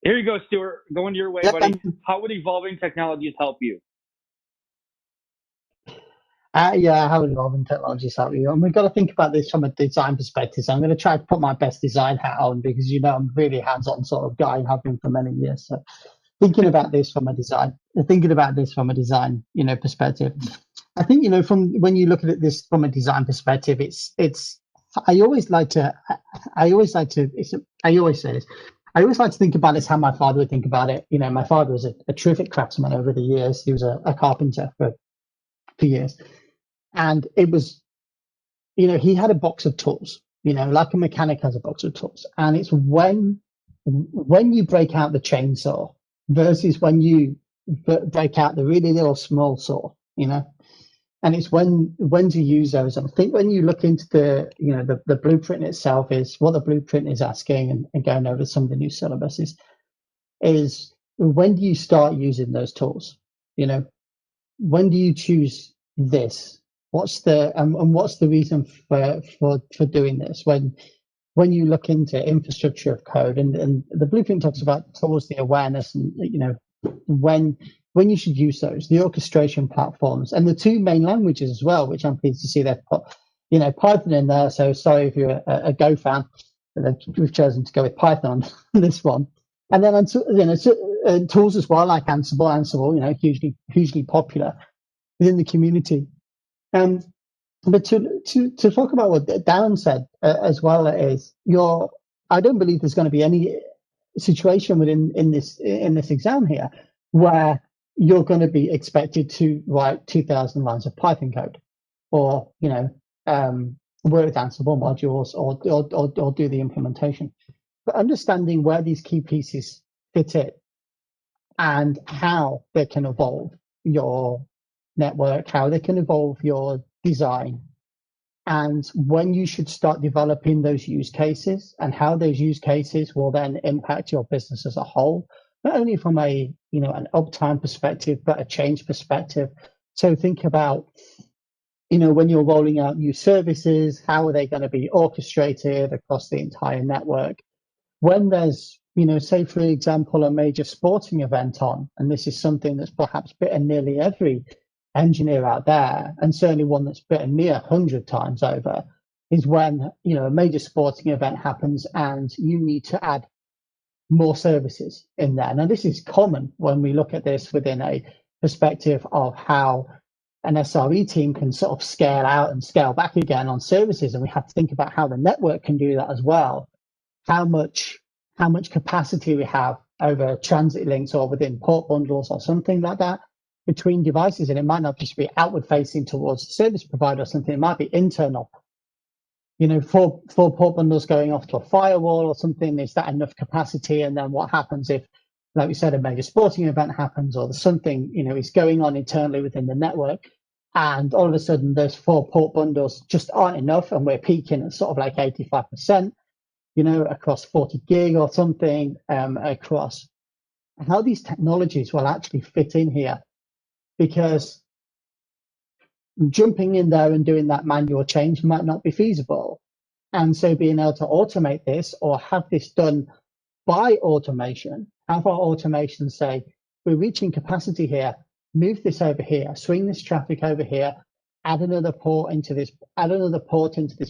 Here you go, Stuart. Going your way, Yep, buddy. How would evolving technologies help you? yeah, how evolving technologies help you. And we've got to think about this from a design perspective. So I'm going to try to put my best design hat on because, I'm really hands-on sort of guy and have been for many years. So thinking about this from a design, perspective. I think, from when you look at this from a design perspective, I always say this. I always like to think about it how my father would think about it. My father was a terrific craftsman over the years. He was a carpenter for years. And it was, he had a box of tools, like a mechanic has a box of tools. And it's when you break out the chainsaw versus when you break out the really little small saw, and it's when to use those. I think when you look into the blueprint itself is what the blueprint is asking and going over some of the new syllabuses is when do you start using those tools? When do you choose this? What's the reason for doing this? When you look into infrastructure of code and the blueprint talks about tools, the awareness, and when you should use those, the orchestration platforms, and the two main languages as well, which I'm pleased to see they've put, Python in there. So sorry if you're a Go fan, but we've chosen to go with Python on this one. And then tools as well, like Ansible, hugely popular within the community. But to talk about what Daren said as well is I don't believe there's going to be any situation in this exam here where you're going to be expected to write 2,000 lines of Python code, or work with Ansible modules, or do the implementation. But understanding where these key pieces fit in and how they can evolve your network, how they can evolve your design, and when you should start developing those use cases and how those use cases will then impact your business as a whole, not only from an uptime perspective, but a change perspective. So think about, when you're rolling out new services, how are they going to be orchestrated across the entire network? When there's, say, for example, a major sporting event on, and this is something that's perhaps bitten nearly every engineer out there, and certainly one that's bitten me 100 times over, is when, a major sporting event happens and you need to add more services in there. Now, this is common when we look at this within a perspective of how an SRE team can sort of scale out and scale back again on services, and we have to think about how the network can do that as well. How much capacity we have over transit links or within port bundles or something like that between devices, and it might not just be outward facing towards the service provider or something. It might be internal. Four port bundles going off to a firewall or something. Is that enough capacity? And then what happens if, like we said, a major sporting event happens, or there's something is going on internally within the network, and all of a sudden those 4 port bundles just aren't enough, and we're peaking at sort of like 85%. Across 40 gig or something, across how these technologies will actually fit in here, because jumping in there and doing that manual change might not be feasible. And so being able to automate this or have this done by automation, have our automation say, we're reaching capacity here, move this over here, swing this traffic over here, add another port into this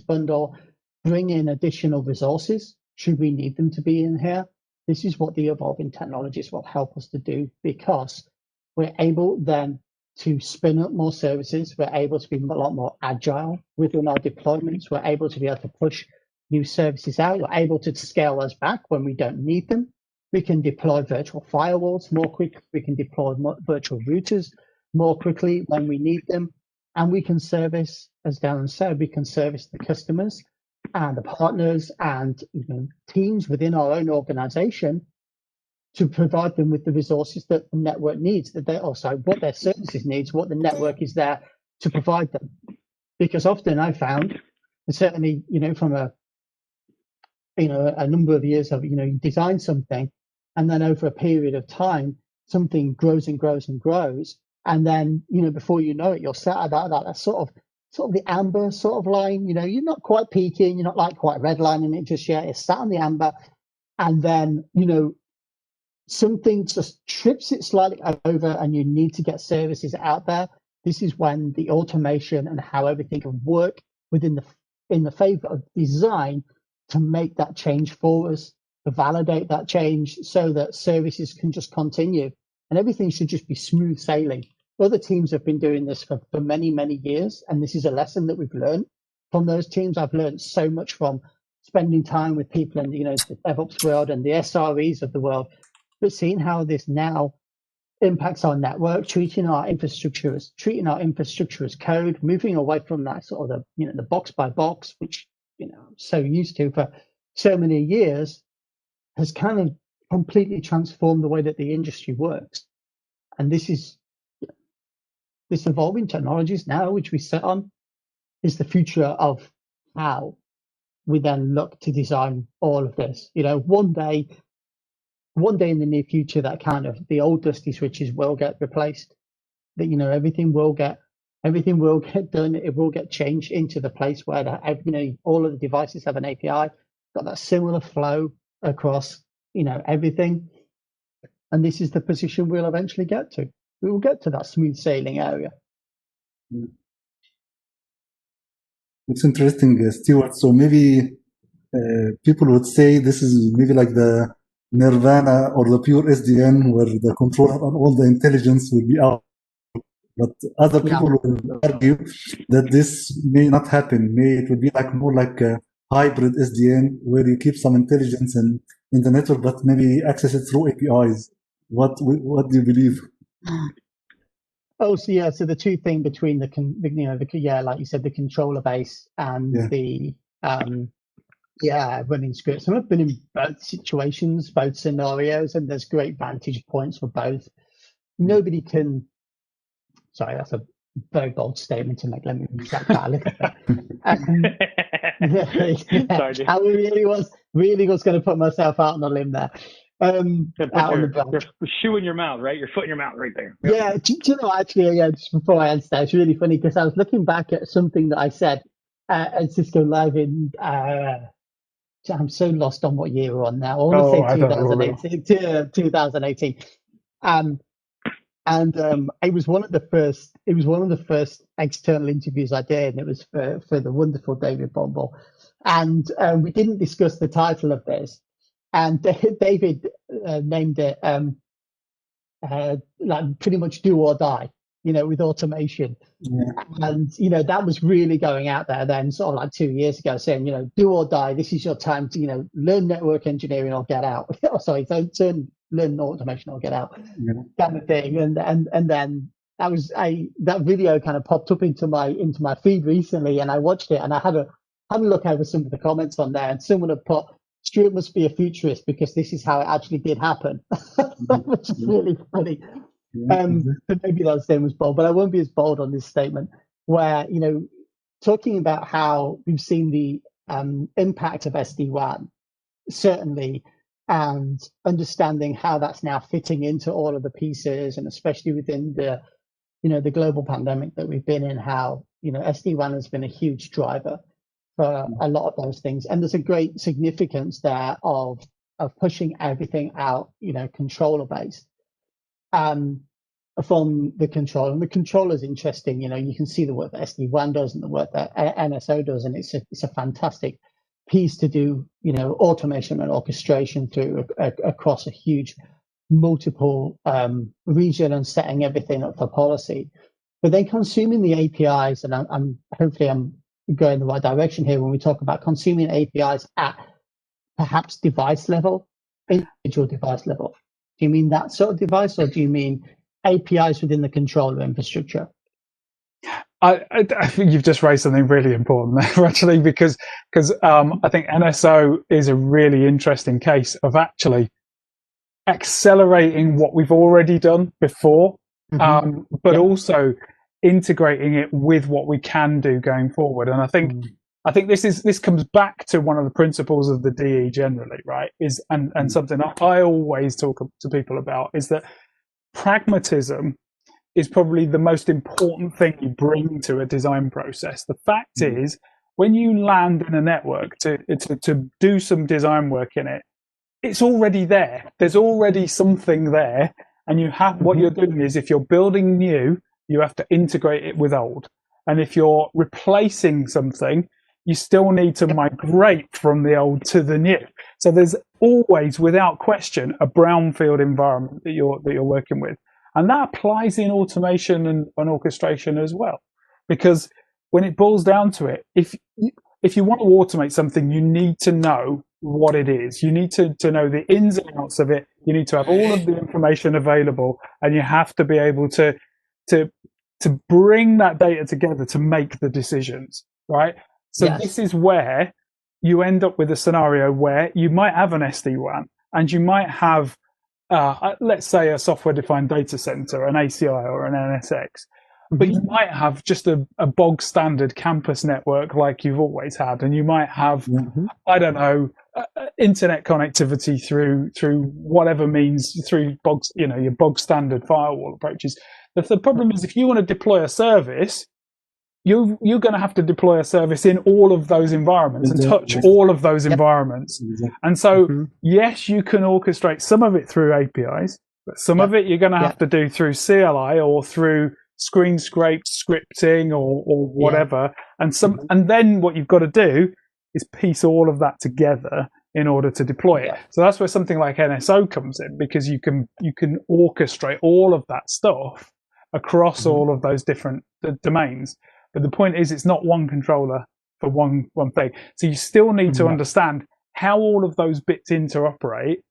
bundle, bring in additional resources should we need them to be in here. This is what the evolving technologies will help us to do, because we're able then to spin up more services. We're able to be a lot more agile within our deployments. We're able to be able to push new services out. We're able to scale those back when we don't need them. We can deploy virtual firewalls more quickly. We can deploy virtual routers more quickly when we need them. And we can service, as Daren said, we can service the customers and the partners and teams within our own organization to provide them with the resources that the network needs, what their services needs, what the network is there to provide them. Because often I found, and certainly, from a number of years of, you design something, and then over a period of time, something grows and grows and grows. And then, before you know it, you're sat at that sort of the amber sort of line. You're not quite peaking, you're not like quite redlining it just yet. It's sat on the amber. And then, something just trips it slightly over and you need to get services out there, this is when the automation and how everything can work within in the favor of design to make that change for us, to validate that change so that services can just continue and everything should just be smooth sailing. Other teams have been doing this for many, many years, and this is a lesson that we've learned from those teams. I've learned so much from spending time with people in the DevOps world and the SREs of the world, but seeing how this now impacts our network, treating our infrastructure as code, moving away from that sort of the box by box, which I'm so used to for so many years, has kind of completely transformed the way that the industry works. And this evolving technologies now, which we sit on, is the future of how we then look to design all of this. One day in the near future, that kind of the old dusty switches will get replaced. That everything will get done. It will get changed into the place where all of the devices have an API, got that similar flow across everything. And this is the position we'll eventually get to. We will get to that smooth sailing area. It's interesting, Stuart. So maybe people would say this is maybe like the nirvana or the pure SDN, where the controller and all the intelligence will be out. But other people will argue that this may not happen. It will be more like a hybrid SDN, where you keep some intelligence in the network, but maybe access it through APIs. What do you believe? Oh, so the two thing between like you said, the controller base and the running scripts. I've been in both situations, both scenarios, and there's great vantage points for both. Nobody can. Sorry, that's a very bold statement to make. Let me retract that a little bit. Sorry, I really was going to put myself out on a limb there. Your shoe in your mouth, right? Your foot in your mouth, right there. Yep. Yeah, do you know, actually, just before I answer that, it's really funny because I was looking back at something that I said at Cisco Live in. I'm so lost on what year we're on now. I want to say 2018. It was one of the first external interviews I did, and it was for the wonderful David Bombal. And we didn't discuss the title of this, and David named it like pretty much do or die, with automation. Yeah. And that was really going out there then, sort of like 2 years ago, saying do or die. This is your time to learn network engineering or get out. Oh, sorry, don't learn automation or get out, kind of thing. And then that video kind of popped up into my feed recently, and I watched it, and I had a look over some of the comments on there, and someone had put, Stuart must be a futurist because this is how it actually did happen. Which is really funny. But maybe that statement was bold, but I won't be as bold on this statement, where talking about how we've seen the impact of SD-WAN, certainly, and understanding how that's now fitting into all of the pieces, and especially within the global pandemic that we've been in, how SD-WAN has been a huge driver for a lot of those things, and there's a great significance there of pushing everything out, controller based. From the controller, and the controller is interesting. You can see the work that SD-WAN does and the work that NSO does, and it's a fantastic piece to do. Automation and orchestration through across a huge multiple region and setting everything up for policy. But then consuming the APIs, and I'm hopefully I'm going the right direction here when we talk about consuming APIs at perhaps device level, individual device level. Do you mean that sort of device, or do you mean APIs within the controller infrastructure? I think you've just raised something really important there, actually, because I think NSO is a really interesting case of actually accelerating what we've already done before, but also integrating it with what we can do going forward. And I think this comes back to one of the principles of the DE generally, right? And something I always talk to people about is that pragmatism is probably the most important thing you bring to a design process. The fact is, when you land in a network to do some design work in it, it's already there. There's already something there, and you have what you're doing is if you're building new, you have to integrate it with old, and if you're replacing something, you still need to migrate from the old to the new. So there's always, without question, a brownfield environment that you're working with, and that applies in automation and orchestration as well, because when it boils down to it, if you want to automate something, you need to know what it is. You need to know the ins and outs of it. You need to have all of the information available, and you have to be able to bring that data together to make the decisions, right? So this is where you end up with a scenario where you might have an SD-WAN and you might have, let's say, a software-defined data center, an ACI or an NSX, but you might have just a bog standard campus network like you've always had, and you might have, I don't know, internet connectivity through whatever means, through your bog standard firewall approaches. The problem is, if you want to deploy a service, you're going to have to deploy a service in all of those environments and touch all of those environments. And so, yes, you can orchestrate some of it through APIs, but some of it you're going to have to do through CLI or through screen scrape scripting or whatever. And then what you've got to do is piece all of that together in order to deploy it. So that's where something like NSO comes in, because you can orchestrate all of that stuff across all of those different domains. But the point is, it's not one controller for one thing. So you still need to understand how all of those bits interoperate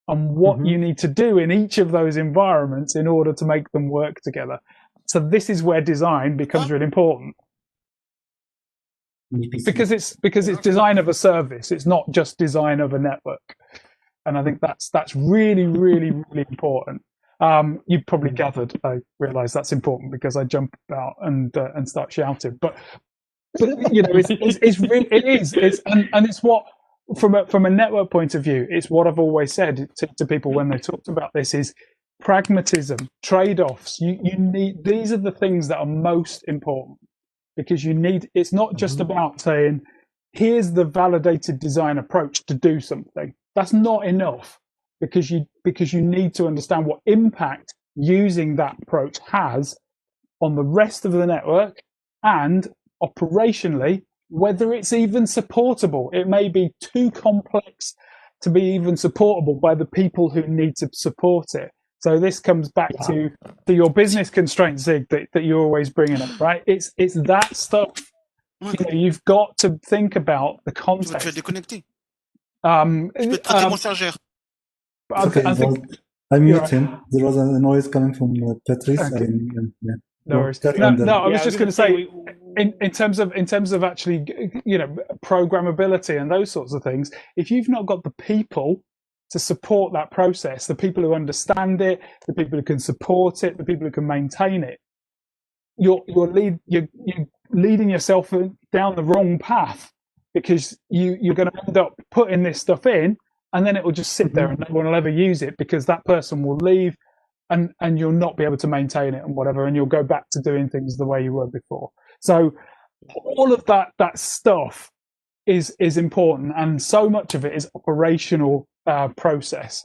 and what you need to do in each of those environments in order to make them work together. So this is where design becomes really important. Because it's design of a service. It's not just design of a network. And I think that's really, really, really important. You've probably gathered. I realise that's important because I jump about and start shouting. But you know, it's what from a network point of view, it's what I've always said to people when they talked about this is pragmatism, trade-offs. You need, these are the things that are most important, because you need. It's not just about saying, here's the validated design approach to do something. That's not enough. Because you need to understand what impact using that approach has on the rest of the network, and operationally, whether it's even supportable. It may be too complex to be even supportable by the people who need to support it. So this comes back to your business constraints, Zig, that you're always bringing up, right? It's that stuff. You know, you've got to think about the context. I mute him. There was a noise coming from Patrice. Okay. No worries. No, I was just going to say, in terms of actually, you know, programmability and those sorts of things, if you've not got the people to support that process, the people who understand it, the people who can support it, the people who can maintain it, you're leading yourself down the wrong path, because you're going to end up putting this stuff in, and then it will just sit there and no one will ever use it, because that person will leave and you'll not be able to maintain it and whatever, and you'll go back to doing things the way you were before. So all of that stuff is important, and so much of it is operational process.